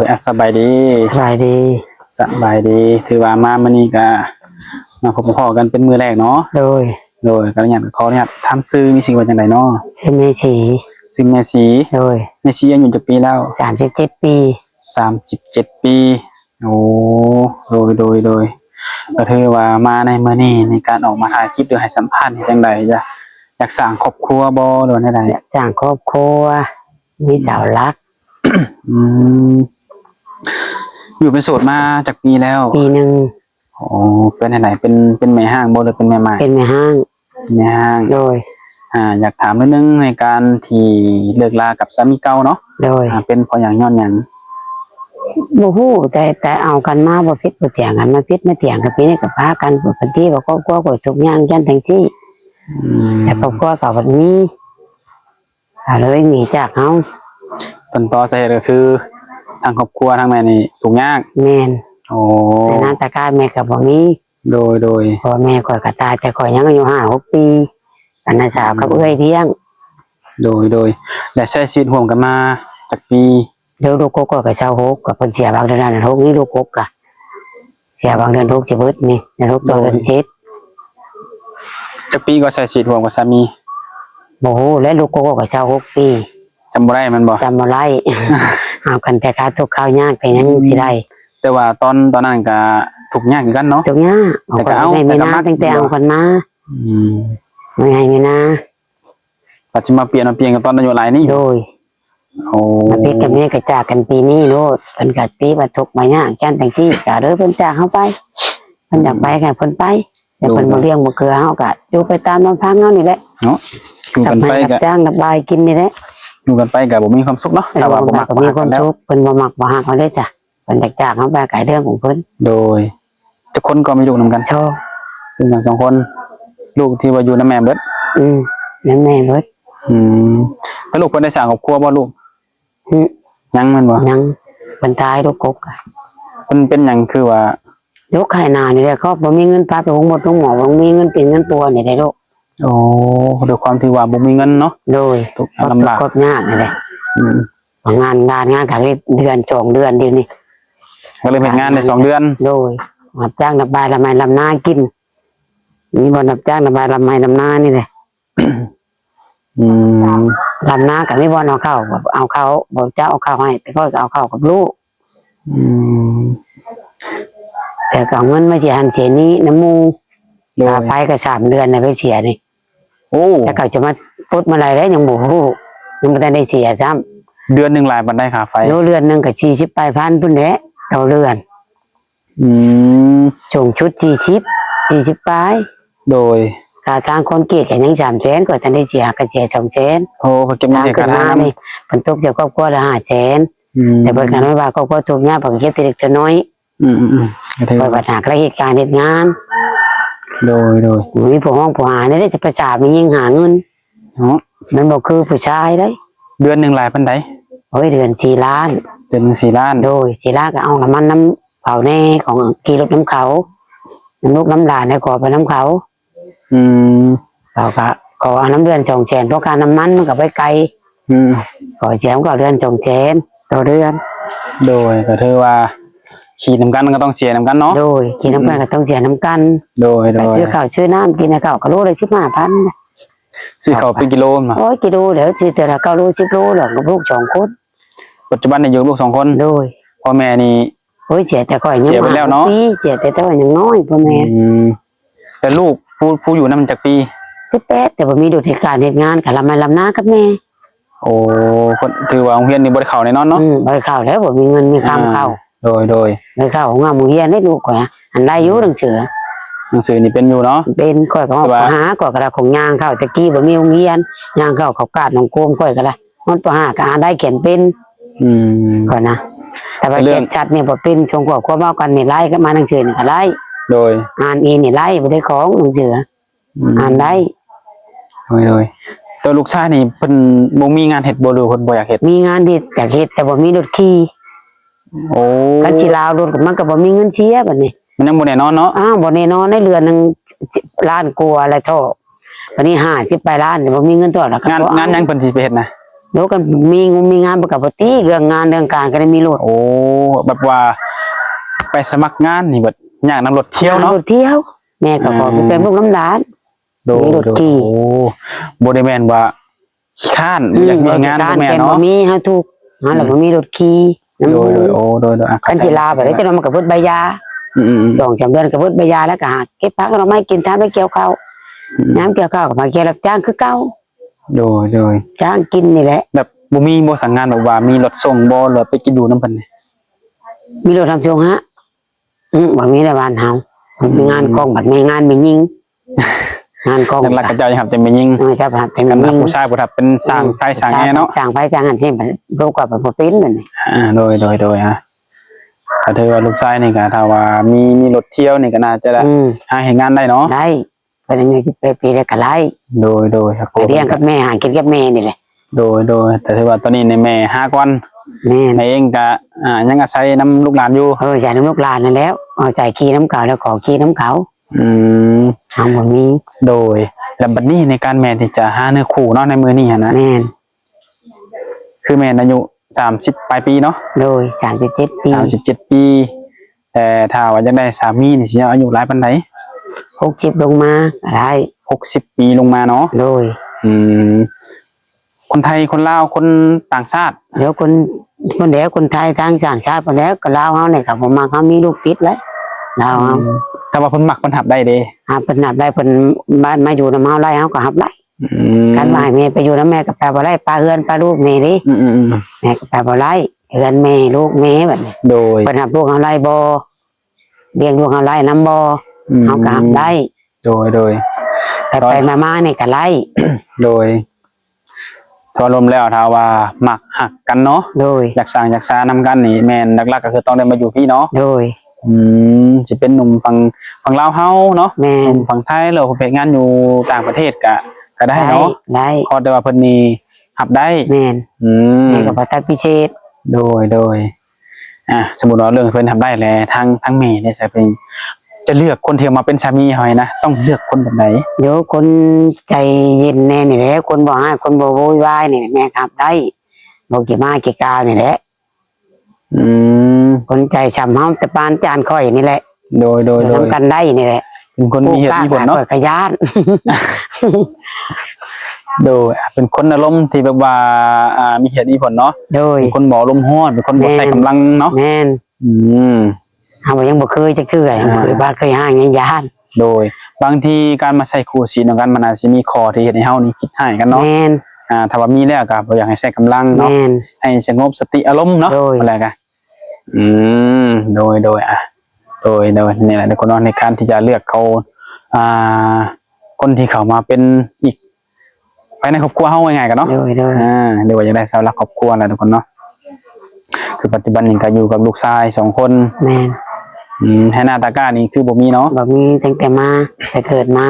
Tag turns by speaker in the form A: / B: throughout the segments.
A: ยสบายดี
B: สบายดี
A: สบายดีถือว่ามามื้อนี้ก็มาพบพ่อกันเป็นมื้อแรกเนาะโดยก็อยากขออนุญาตถามชื่อมีชื่อว่าจังไดเนาะ
B: ชื่อแม่ชี
A: ชื่อแม่ชีแม่ชีอายุจักปีแล้ว
B: 37 ปี
A: 37 ปีโอ้โดยก็ถือว่ามาในมื้อนี้ในการออกมาถ่ายคลิปหรือให้สัมภาษณ์จังไดจ้ะอยากสร้างครอบครัวบ่หรือว่าจังได
B: อยากสร้างครอบครัวมีสาวรัก
A: อืมอยู่เป็นโสดมาจากปีแล้ว
B: ปีนึง
A: อ๋อเป็นไหนเป็นแม่ห้างบ่หรือเป็นแม่ไม้
B: เป็นแม่ห้างโดย
A: อยากถามนิดนึงในการที่เลิกลากับสามีเก่าเนาะ
B: โดย
A: เป็นเพราะอย่างย้อนหยัง
B: บ่ฮู้แต่เอากันมาบ่ผิดบ่เถียงกันมาผิดมาเถียงกันปีนี้ก็พากันปกติว่าครอบครัวก็ทุกอย่างจังทั้งที่แต่ครอบครัวก็แบบนี้เลยหนีจากเฮา
A: ต้นตอสาเหตุก็คือทางครอบครัวทางแม่นี่ทุกข์ยาก
B: แม่น
A: โอ้
B: แต่หน้าตาการแม่ก็บ่มี
A: โดย
B: พ่อแม่ข่อยก็ตายแต่ข่อยยังอายุ5-6 ปีกันน้าสาวกับเอื้อยเลี้ยง
A: โดยและใช้ชีวิตร่วมกันมาจากปี
B: เดี๋ยวลูกกก็ไป26กับเพิ่นเสียบางเดือนนั้น6นี่ลูกกก็เสียบางเดือน6สิเบิดนี่6ตัวเดือน7
A: จากปีก็ใช้ชีวิตร่วมกับสามี
B: บ่ฮู้และลูกกก็26 ปี
A: จำบ่ได้มันบ่
B: จำบ่ได้เอากันแต่ค่าทุกข้าวยากไปยังสิได้
A: แต่ว่าตอนนั้นก็ทุกข์ยากคือกันเนาะ
B: ทุกข์ยากเอาก็ให้แม่นาตั้งแต่เอาคนมาไม่ให้แม่นา
A: ปัจจุบันเปลี่ยนกันตอนอายุหลายนี่
B: โดย
A: โอ้
B: มาติดกันนี่ก็จากกันปีนี้โลดเพิ่นก็ตีว่าทุกข์มายากจังจังซี่ก็เด้อเพิ่นจากเฮาไปเพิ่นอยากไปก็เพิ่นไปแต่เพิ่นบ่เลี้ยงบ่เกลือเฮาก็อยู่ไปตามลำพังเฮานี่แหละ
A: เนาะอยู่กันไปก็
B: จ้างระบายกินนี่แหละ
A: อยู่กันไปก็บ่มีความสุขเนาะ
B: แต่ว่าบ่มักมีความสุขเพิ่นบ่มักบ่ฮักเฮาเด้จ้ะเพิ่นอยากจากเฮาไปก็เรื่องของเพิ่น
A: โดยทุกคนก็มีลูกนำกัน
B: ชอบ
A: เป็นกัน2คนลูกที่ว่าอยู่นำแม่เบิด
B: นำแม่เบิด
A: แล้วลูกเพิ่นได้สร้างครอบครัวบ่ลูกยังแม่นบ่
B: ยังเพิ่นตายลูกกก
A: เพิ่นเป็นหยังคือว่า
B: ลูกไข่นานี่แหละเขาบ่มีเงินพาไปโรงหมดโรงหมอบ่มีเงินเป็นเงินตัวนี่ได้ลูก
A: โอ้ด้วยความที่ว่าบ่มีเงินเนาะ
B: โดย
A: ลำบาก
B: ก็ยากนี่แหละงานก็ได้เดือน2 เดือนเดียวนี่
A: ก็เลยเฮ็ดงานได้2 เดือน
B: โดยรับจ้างระบายละไมลำนากินมีบ่รับจ้างระบายละไมลำนานี่แหละลำนาก็มีบ่เอาเข้าบ่เจ้าเอาเข้าให้แต่ก็เอาเข้ากับลูกแต่ก็เงินมาสิหันเสียนี้น้ำมูค่าไฟก็3 เดือนน่ะไปเสียนี่
A: โอ้
B: แต่เขาจะมาปุ๊ดมาอะไรได้ยังบ่ฮู้ยังบ่ได้เสียซ้ำ
A: เดือนนึงหลายปานใดค่าไฟ
B: เดือนนึงก็40 ปลายพันพุ่นแหละต่อเดือนส่งชุด40ปลาย
A: โดย
B: ค่าทางคนเกียรติยัง300,000ก็จะได้เสียก็เสีย200,000
A: โอ้เพิ่นเก็บเงินให้กัน
B: แล้วนี่เพิ่นตกอยู่ครอบครัวละ500,000แต่เพิ่นก็ว่าครอบครัวทุกยากเพิ่นเก็บเล็กน้อยเพิ่นปัญหาและเหตุการณ์เฮ็ดงาน
A: โดย
B: มีผู้ห้องผู้หาได้จะประสาทมียิ่งหาเงิน
A: เนาะ
B: มันบ่คือผู้ชายได้
A: เดือนนึงหลายปานใด
B: โอ้ยเดือน4 ล้าน
A: เดือนนึง4 ล้าน
B: โดย4 ล้านก็เอาน้ำมันน้ำเผาแน่ของกี่รถน้ำเขาน้ำลูกน้ำหลานให้ขอไปน้ำเขาเราก็ขอน้ำเดือน200,000เพราะการน้ำมันมันก็ไปไกลขอเสียก็เดือน200,000ต่อเดือน
A: โดยก็ถือว่าขี่น้ำกันก็ต้องเสียน้ำกันเนาะ
B: โดยขี่น้ำกันก็ต้องเสียน้ำกัน
A: โดย
B: ซื้อข้าวซื้อน้ำกินข้าวก็โลละ15,000
A: ซื้อข้าวเป็นกิโลมา
B: โอ้ยกิโลเดี๋ยวซื้อแต่ละ9 โล10 โลหรอกลูก2 คน
A: ปัจจุบันในอยู่ลูก2 คน
B: โดย
A: พ่อแม่นี่
B: โอ้ยเสียแต่ก่อนยัง
A: เสียไปแล้วเนาะ
B: เสียแต่ยังน้อยพ่อแม่
A: แต่ลูกผู้อยู่นั่นจากปี
B: 18แต่ว่ามีดูเหตุการณ์เหตุงานกับลำนากับแม่
A: โอ้คนถือว่าโรงเรียนนี่บ่ได้เข้าแน่นอนเนาะ
B: บ่ได้เข้าแล้วบ่มีเงินมีคำเข้า
A: โดย
B: ได้เข้าของโรงเรียนได้ลูกก่อนอันได้อยู่หนังสือ
A: นี่เป็นอยู่เนาะ
B: เป็นก่อยก็หาก่อยกระของยางเข้าตะกี้บ่มีโรงเรียนยางเข้าเขากาดหนองโกมก่อยก็ได้มันป.5ก็อ่านได้เขียนเป็นก่อนนะแต่ว่าเขียนชัดนี่บ่เป็นช่วงกว่าความเว้ากันนี่ไล่ก็มาหนังสือนี่ก็ไล่
A: โดย
B: อ่านอีนี่ไล่บ่ได้ของหนังสืออ่านได้
A: โดยตัวลูกชายนี่เพิ่นบ่มีงานเฮ็ดบ่หรือเพิ่นบ่อยากเฮ็ด
B: มีงานเฮ็ดอยากเฮ็ดแต่บ่มีรถขี่
A: โอ้
B: กันสิลาวรถมันก็บ่มีเงินเสียบัดนี้
A: มันยังบ่แน่นอนเนาะ
B: บ่แน่นอนในเรือนนึง1 ล้านกว่าอะไรเท่าวันนี้50 ปลายล้านบ่มีเงินตัวแล้ว
A: งานยังเพิ่นสิไปเฮ็ดนะ
B: โยกันมีงานปกติเรื่องงานเรื่องการก็ได้มีรถ
A: โอ้แบบว่าไปสมัครงานนี่แบบอยากนำรถเที่ยวเนาะ
B: รถเที่ยวแม่ก็ขอไปเป็นลูกน้ำหลาน
A: โดย
B: มีรถขี่
A: โอ้บ่ได้แม่นว่าขี้ข้านอยากมีงานบ่แม่น
B: แต่บ่
A: เนาะ
B: มีฮะทุกหาแล้วบ่มีรถขี่
A: โดยโอ้โดยอ่ะ
B: คันสิลาไปได้จะนำมากับพุทธใบยา
A: อืม
B: 2-3 เดือนกับพุทธใบยาแล้วก็หาเก็บผักเราไม่กินทานไปเกี่ยวข้าวน้ำเกี่ยวข้าวก็มาเกี่ยวรับจ้างคือเก่า
A: โดย
B: จ้างกินนี่แหละ
A: แบบบ่มีบ่สั่งงานแบบว่ามีรถส่งบ่หรือไปกินดูน้ำเพิ่นนี่
B: มีรถทำชงฮะบ่มีในบ้านเฮามีงานกองบัดมีงานมียิงงานกอง
A: หลักๆก็เจ้าครับจะมายิง
B: ครับเป็น
A: กัน
B: ยิง
A: ผู้ชายผู้ทับเป็นสร้างไฟสร้างแอร์เนาะ
B: สร้างไฟสร้างอันที่มันรูปกับเป็นโปรตีนนั่น
A: โดยฮะถ้าเธอว่าลูกชายนี่ก็ถ้าว่ามีรถเที่ยวนี่ก็น่าจะได้หาเฮ็ดงานได้เนาะ
B: ได้เป็นยังไงไปปีละก็ไล่
A: โดยครับ
B: ไปเลี้ยงกับแม่หากินกับแม่นี่แหละ
A: โดยแต่ถือว่าตอนนี้ในแม่5ก่อน
B: แม่
A: แม่เองก็ยังอาศัยน้ำลูกหลานอยู่
B: ใจน้ำลูกหลานนั่นแล้วเอาใจขี้น้ำเก่าแล้วขอขี้น้ำเขา
A: อืม
B: ทำแบบนี้
A: โดยแล้วบัดนี้ในการแม่ที่จะหาเนื้อคู่เนาะในมือนี้นะ
B: แม่
A: คือแม่อายุ30ปลายปีเนาะ
B: โดย37 ปี
A: 37ปีแต่ถ้าว่าจะได้สามีนี่สิอายุหลายปานใด
B: 60ลงมาอะไร
A: 60ปีลงมาเนาะ
B: โดย
A: อืมคนไทยคนลาวคนต่างชาติ
B: เดี๋ยวคนเดียวคนไทยทางต่างชาติคนแล้วก็ลาวเฮาเนี่ยครับผมมาเขามีลูกติดแล้วลาวเฮา
A: แต่ว่าเพิ่นมักเพิ่นหับได้เด้
B: หาเพิ่นนับได้เพิ่นบ้านมาอยู่นำเฮาไล่เฮาก็หับไล่
A: อืม
B: กันว่าให้แม่ไปอยู่นำแม่ก็ไปบ่ได้ปลาเฮือนปลาลูกแม่ดิ
A: อืม
B: แม่ก็ไปบ่ได้เฮือนแม่ลูกแม่แบบนี้
A: โดย
B: เพิ่นหับลูกเฮาไล่บ่เลี้ยงลูกเฮาไล่นำบ่เฮาก็หับได้
A: โดย
B: ไปมาๆนี่ก็ไล่
A: โดยทอรวมแล้วถ้าว่ามักหักกันเนาะ
B: โดย
A: อยากสร้างอยากสร้างนำกันนี่แม่นหลักๆก็คือต้องได้มาอยู่พี่เนาะ
B: โดย
A: สิเป็นหนุ่มฝั่งลาวเฮาเนาะ
B: แม่
A: หนุ่มฝั่งไทยหรือว่าเฮ็ดงานอยู่ต่างประเทศก็ได้เนาะ
B: ได้
A: ขอแต่ว่าเพิ่นนี่หับได้
B: แม่น
A: ม
B: แม่ก็บ่ทันพิเศษ
A: โดยสมมุติว่าเรื่องเพิ่นทำได้แล้วทั้งแม่เนี่ยจะเป็นจะเลือกคนที่มาเป็นสามีให้นะต้องเลือกคนแบบไหน
B: เดี๋ยวคนใจเย็นแน่นี่แหละคนบ่ให้คนบ่โวยวายนี่แม่ก็หับได้บ่กี่มากี่กานี่แหละ
A: อืม
B: คนใจช้ำเฮาแต่ปานจานค่อยนี่แหละ
A: โดย
B: ทำกันได้นี่แหละ
A: เป็นคนมีเหตุมีผลเนาะ
B: ขยาน
A: โดยเป็นคนอารมณ์ที่แบบว่ามีเหตุมีผลเนาะ
B: โดย
A: เป็นคนบ่อารมณ์ร้อนเป็นคนบ่ใส่กำลังเนาะ
B: แม่น
A: อืม
B: เฮายังบ่เคยจะคือยังบ่เคยบ้าเคยห่างยังยาน
A: โดยบางทีการมาใส่คู่สีนของกันมันอาจจะมีข้อที่เฮ็ดให้เฮานี่คิดให้กันเนาะ
B: แม่น
A: ถ้าว่ามีแล้วก็บ่อยากให้ใส่กำลังเนาะ
B: แม่น
A: ให้สงบสติอารมณ์เนาะ
B: โดย
A: อะไรกันโดยโดยนี่แหละในคนเนาะในการที่จะเลือกเขาคนที่เขามาเป็นอีกภายในครอบครัวเฮาง่ายๆกันเนาะ
B: โดย
A: เดี๋ยวว่าจะได้เสาหลักครอบครัวแหละทุกคนเนาะคือปัจจุบันนี้ก็อยู่กับลูกชาย2คน
B: แม่น
A: ให้หน้าตาก้านี่คือบ่มีเนาะ
B: บ่มีตั้งแต่มาแต่เกิดมา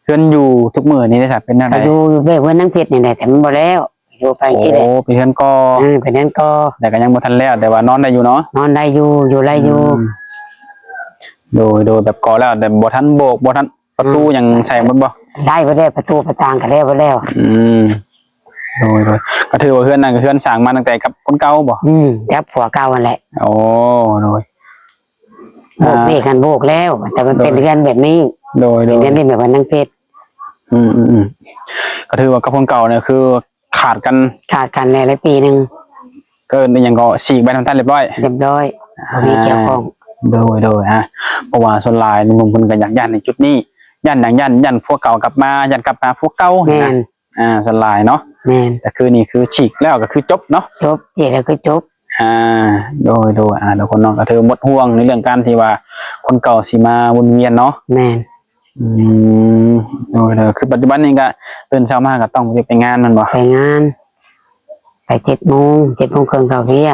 A: เพื่อนอยู่ทุกมื้อนี่ได้สักเป็นอะไร
B: ก็อยู่เว้ยเพิ่นนั่งเพชรนี่แหละแต่มันบ่แล้วอยู่ไป
A: โอ้
B: ที่แหละ
A: ไปเพื่อนก็
B: ไปนั้นก็
A: แต่ก็ยังบ่ทันแล้วแต่ว่านอนได้อยู่เนาะ
B: นอนได้อยู่ไรอยู่
A: โดยแบบก่อแล้วแต่บ่ทันโบกบ่ทันประตูยังใส่หมดบ่
B: ได้บ่ได้ประตูประจางก็แล้วบ่แล้ว
A: โดยก็ถือว่าเพื่อนนั่นก็เพื่อนสร้างมาตั้งแต่กับคนเก่าบ่
B: จับผัวเก่านั่นแหละ
A: โอ้โดย
B: โบกนี่กันโบกแล้ว แต่มันเป็นเรือนแบบนี้
A: โดย
B: เป็นเรือนที่แบบว่านั่งเพชร
A: ก็ถือว่ากับคนเก่าเนี่ยคือขาดกัน
B: ขาดกันแล้วปีหนึง
A: เกินอย่างก็ฉีกไปทำท่านเรียบร้อย
B: เรียบร้อยบ่มีเกี่ยวข้อง
A: โดยเพราะว่าส่วนหลายหนุ่มๆเพิ่นก็อยากย่านในจุดนี้ย่านอย่างย่านพวกเก่ากลับมาย่านกลับมาพวกเก่า
B: แม่น
A: ส่วนหลายเนาะ
B: แม่น
A: แต่คือนี่คือฉีกแล้วก็คือจบเนาะ
B: จบเดี๋ยวแล้วก็จบ
A: โดยแล้วคนน้องก็เธอหมดห่วงในเรื่องการที่ว่าคนเก่าสิมาวนเวียนเนาะ
B: แม่น
A: โดยคือปัจจุบันนี้ก็ตื่นเช้ามาก็ต้องไปงานมันบ่
B: ไปงานไป7:00 7:30เข้าเวีย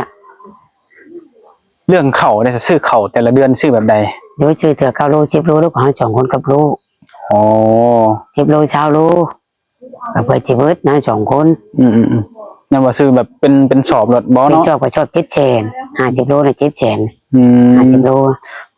A: เรื่องเข่าได้จะซื้อเข่าแต่ละเดือนซื้อแบบใด
B: เดี๋ยวชื่อเถื่อ9 โล 10 โลลูกของ2 คนกับลูก
A: อ๋อ
B: 10 โล20 โลก็เปิดสิเบิดนะ2 คน
A: ยังว่าซื้อแบบเป็นสอบรถบ่
B: ไม่
A: เนาะ
B: ชอบก็ชอบ700,000 50 โลน่ะ700,000 50 โล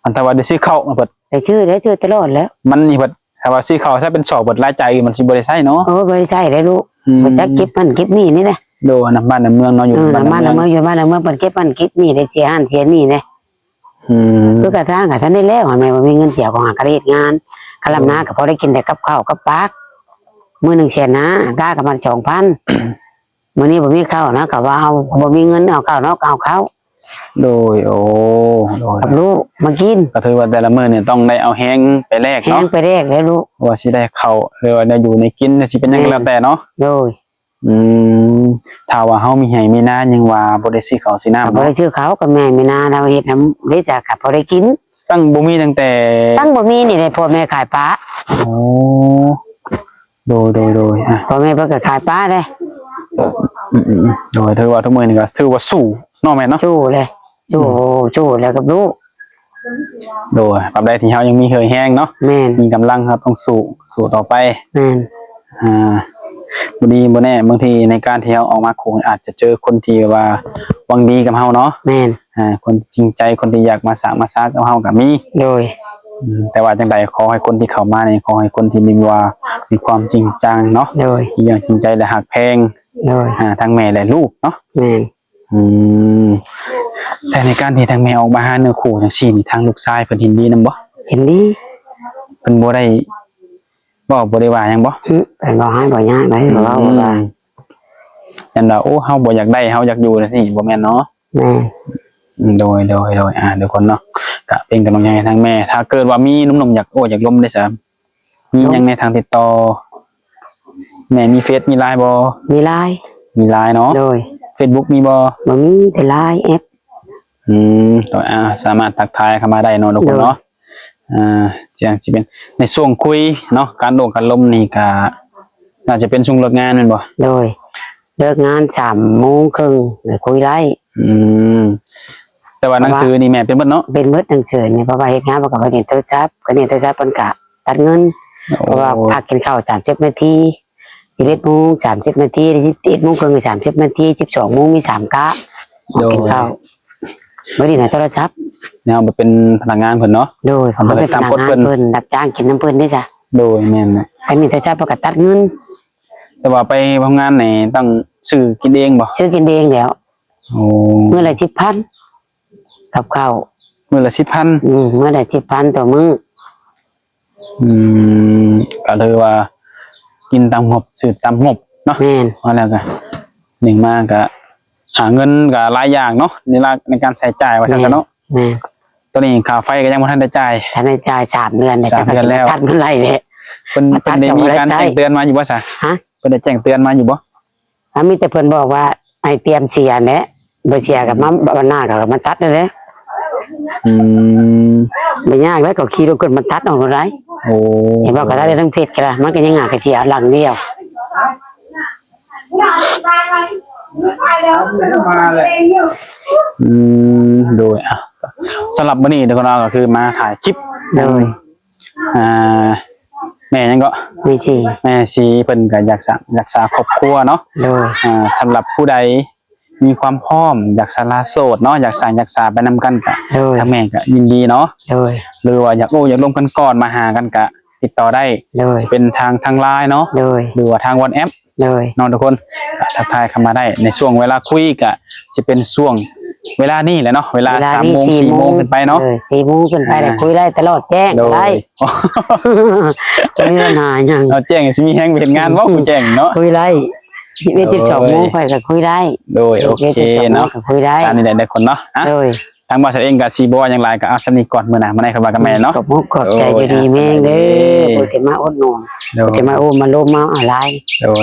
A: อันแต่ว่าได้ซื้อเข่าเปิด
B: ได้ชื่อตลอดแล้ว
A: มันนี่เปิดถ้าว่าซื้อเข่าถ้าเป็นสอบเปิดรายจ่ายมันสิบ่ได้ใช้เนาะ
B: โอ้บ่ได้ใช่เลยลูกบ่จักเก็บมันเก็บนี่นี่แหละ
A: โดยน้ำบ้านน้ำเมืองเนาะอยู่
B: น้ำมันน้ำเมืองอยู่บ้านน้ำเมืองเป็นเก็บมันเก็บนี่ได้เสียหันเสียนี่เนี่ย คือกระทั่งกับท่านได้แล้วแม่ว่ามีเงินเสียของหากระเฮ็ดงานกะลำนาก็พอได้กินแต่กับข้าวกับปากมื้อ1แสนนะกล้ากับมัน 2,000 มื้อนี้บ่มีข้าวนะก็ว่าเอาบ่มีเงินเอาข้าวเนาะก็เอาข้าว
A: โดยโอ้โดย
B: กับลูกมากิน
A: ก็ถือว่าแต่ละมื้อเนี่ยต้องได้เอาแห้งไปแลก
B: แห้
A: เนาะ
B: งไปแรกเลยลูก
A: ว่าสิได้เข้าหรือว่าได้อยู่ในกินสิเป็นหยังก็แล้วแต่เนาะ
B: โดย
A: ถ้าว่าเฮามีให้มีนายังว่าบ่ได้สิข้าวสิน้ำ
B: บ่
A: เนาะ
B: ได้ซื้อเขาวกับแม่มีนาเราเฮ็ดน้ำได้จากกับพอได้กิน
A: ตั้งบ่มีตั้งแต่
B: ตั้งบ่มีนี่ได้พ่อแม่ขายปลา
A: โอ้โดยอ่ะ
B: พ่อแม่เพิ่นก็ขายปลาเด้
A: โดยถือว่าทุกมื้อนี่ก็ซื้อว่าสู้เนาะแม่เนาะ
B: สู้เลยสู้แล้วกับลูก
A: โดยปรับใดที่เฮายังมีเหือแห้งเนาะ
B: แม่น
A: มีกำลังครับต้องสู้ต่อไป
B: แม่น
A: บ่ดีบ่แน่บางทีในการที่เฮาออกมาคงอาจจะเจอคนที่ว่าหวังดีกับเฮาเนาะ
B: แม่น
A: คนจริงใจคนที่อยากมาสร้างมาสร้างกับเฮาก็มี
B: โดย
A: แต่ว่าจังใดขอให้คนที่เข้ามานี่ขอให้คนที่มีความจริงจังเนาะ
B: โดย
A: ที่ยังจริงใจและหักแพง
B: โดย
A: ทั้งแม่และลูกเนาะ
B: แม่น
A: แต่ในการที่ทางแม่ออกมาหาเนื้อคู่จังซี่นี่ทางลูกชายเพิ่นเห็นดีนำบ่
B: เห็นดี
A: เพิ่นบ่ได้ว่าหยังบ่
B: เป็นบ่ให้บ่ยากได้บ่ว่าบ่ว่า
A: ยันว่าโอ้เฮาบ่อยากได้เฮาอยากอยู่จังซี่บ่แม่นเนาะ
B: แม่
A: โดยเดี๋ยวคนเนาะก็เป็นกำลังใจให้ทางแม่ ถ้าเกิดว่ามีหนุ่มๆอยากล้มได้ซะมีหยังในทางติดต่อแม่มีเฟซมีไลน์บ่
B: มีไลน์
A: มีไลน์เนาะ
B: โดย
A: Facebook มีบ่
B: บ่มีแต่ไลน์แอป
A: สามารถทักทายเข้ามาได้เนาะทุกคนเนาะจังสิเป็นในช่วงคุยเนาะการโดดการล้มนี่ก็น่าจะเป็นช่วงเลิกงานแม่นบ่
B: โดยเลิกงาน3:30นคุยไลน์
A: แต่ว่าหนังสือนี่แม่เป็นเบิดเนาะ
B: เป็นมื้อหนังสือนี่เพราะว่าเฮ็ดงานบ่ก็บ่เห็นโทรศัพท์ก็เห็นโทรศัพท์เพิ่นก็ตัดเงินเพราะว่าพักกินข้าว30นาที11:00น30นาที11:30น30นาที12:00นมี3กะกินข้าวบ่ได้นะโทรศัพท์
A: แนวบ่เป็นพนักงานเพิ่นเนาะ
B: โดยเขาบ่ได้ตามกฎเพิ่นรับจ้างกินน้ำเพิ่นได้จ้ะ
A: โดยแม่น
B: อันนี้โทรศัพท์เพิ่นก็ตัดเงิน
A: แต่ว่าไปทำงานนี่ต้องซื้อกินเองบ่
B: ซื้อกินเองแล้ว
A: โอ้
B: มื้อละ10,000กับข้าว
A: มื้อละ 10,000
B: มื้อละ10,000ต่อมื้อ
A: ก็เลยว่า กินตามงบซื้อตามงบเนาะ
B: แม่น
A: ว่าแล้วก็หนึ่งมาก็หาเงินก็หลายอย่างเนาะในการใช้จ่ายว่าซั่นซะเนาะ
B: แม่น
A: ตอนนี้ค่าไฟก็ยังบ่ทันได้จ่าย
B: ถ้าได้จ่าย3 เดือน
A: 3 เดือนแล้ว
B: ตัดเมื่อไหร่เนี่ย
A: เพิ่นได้มีการแจ้งเตือนมาอยู่บ่ซะ
B: ฮะ
A: เพิ่นได้แจ้งเตือนมาอยู่บ่
B: ถ้ามีแต่เพิ่นบอกว่าให้เตรียมเสียแหละบ่เสียกับมาวันหน้าก็มาตัดได้เลย
A: อืม
B: บ่ยากแล้วก็ขี่รถขึ้นมาตัดเอาได้
A: โอ้
B: เห็นบ่ก็ได้ทั้งเพชรก็ได้มันก็ยังหาก็เสียหลังเดียว
A: โดยสำหรับมื้อนี้เดี๋ยวเราก็คือมาถ่ายคลิป
B: โดย
A: แม่ยังก็
B: มีสิ
A: แม่ชีเพิ่นก็อยากษาครอบครัวเนาะ
B: โดย
A: สำหรับผู้ใดมีความพร้อมอยากสละโสดเนาะอยากษาไปนำกันก็
B: โดย
A: ทางแม่ก็ยินดีเนาะ
B: โดย
A: หรือว่าอยากร่วมกันก่อนมาหากันก็ติดต่อได้
B: โดย
A: จะเป็นทางไลน์เนาะ
B: โดย
A: หรือว่าทาง WhatsApp
B: โดย
A: น้องทุกคนก็ทักทายเข้ามาได้ในช่วงเวลาคุยก็จะเป็นช่วงเวลานี้แหละเนาะเวลา3 โมง 4 โมงขึ้นไปเนาะ
B: 4 โมงขึ้นไปได้คุยได้ตลอดแจ้ง
A: โด
B: ได้
A: ย
B: มีปัญหาหยัง
A: เราแจ้งสิมีแฮงไปเฮ็ดงานบ่กูแจ้งเนาะ
B: คุยได้12 โมงไปก็คุยได้
A: โดยโอเคเนาะ
B: ก็คุยได้
A: ตามนี้ได้คนเนาะ
B: โดย
A: ทางบริษัทเองก็สิบ่ว่าหยังหลายก็เอาสนิทก่อนมื้อหน้ามาได้เข้ามากับแม่เนาะ
B: ขอบคุณขอบใจอยู่ดีแม่งเด้อผู้ที่มาอดหนุน
A: โดย
B: ผู้ที่มาโอ้มาโลมมาอะไร
A: โดย